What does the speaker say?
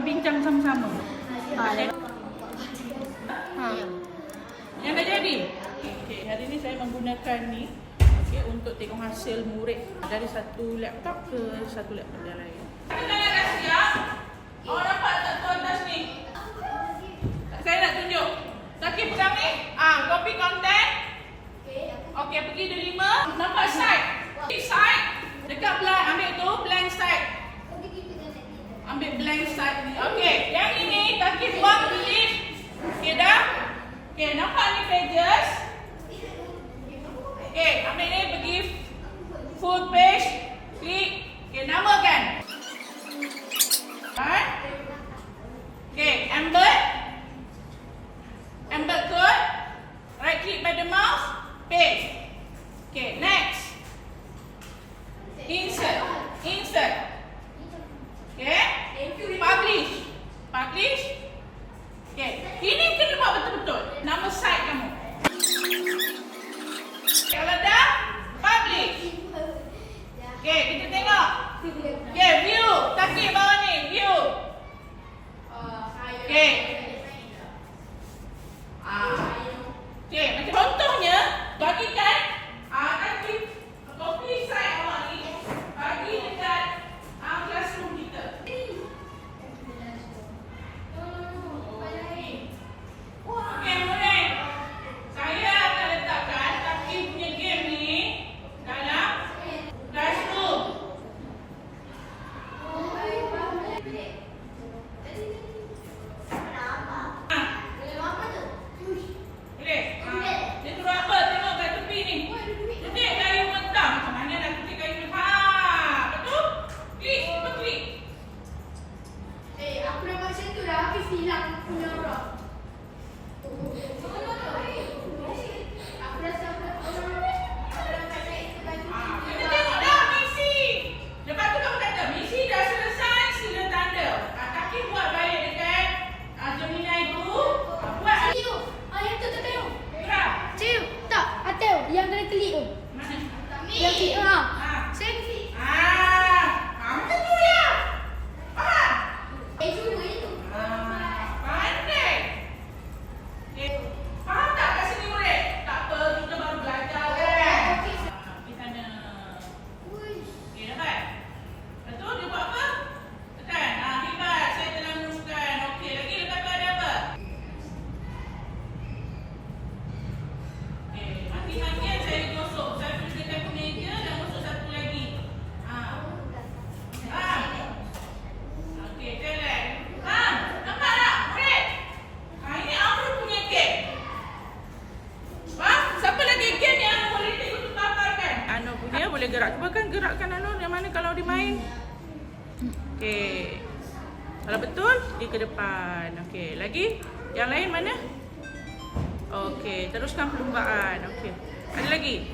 bincang sama-sama. Yang dah jadi? Okay, hari ni saya menggunakan ni untuk tengok hasil murid dari satu laptop ke satu laptop yang lain. Kalian dah siap? Awak dapat tak tuan tas ni? Saya nak tunjuk. Zaki pegang ni. Copy content. Okey, pergi dia 5. Nampak side. Side. Dekat blank, ambil tu blank side. Ambil blank side ni. Okey, yang ini Zaki buat delete. Okey dah? Okey, nampak ni pages. Okey, ambil ni pergi full page. Klik. Okey, namakan. Okey, embed. Embed code. Right click by the mouse. Paste. Okay, next. Insert. Insert. Okay. Publish. Publish. Okay. Ini kena buat betul-betul. Nama site kamu. Kalau dah, publish. Okay, kita tengok. Okay, view. Takik bawah ni. View. Okay. Okay, macam contohnya, bagikan nanti copy slide awak ni bagi dekat classroom kita. Okay, murid. Saya akan letakkan Taki punya game ni dalam classroom. Yang kena klik tu. Mana? Yang klik tu. Saya klik. Kamu tu ya. Faham? Dulu itu. Pandai. Okay. Faham tak kat sini murid? Tak apa, kita baru belajar kan? Di sana. Okay, dapat? Betul? Dia buat apa? Tekan. Hebat. Saya telah menemukan. Okey, lagi lepas tu ada apa? Okey, mati-matian saya gosok. Saya pergi ke meja dan gosok satu lagi. Okey, jalan. Nampak tak, murid? Ini Amrul punya game. Siapa lagi game yang boleh tengok tu paparkan? Anu punya boleh gerak. Cuba kan gerakkan Anu yang mana kalau dia main. Okey. Kalau betul, dia ke depan. Okey, lagi? Yang lain mana? Okey, teruskan perlumbaan. Okey. Ada lagi?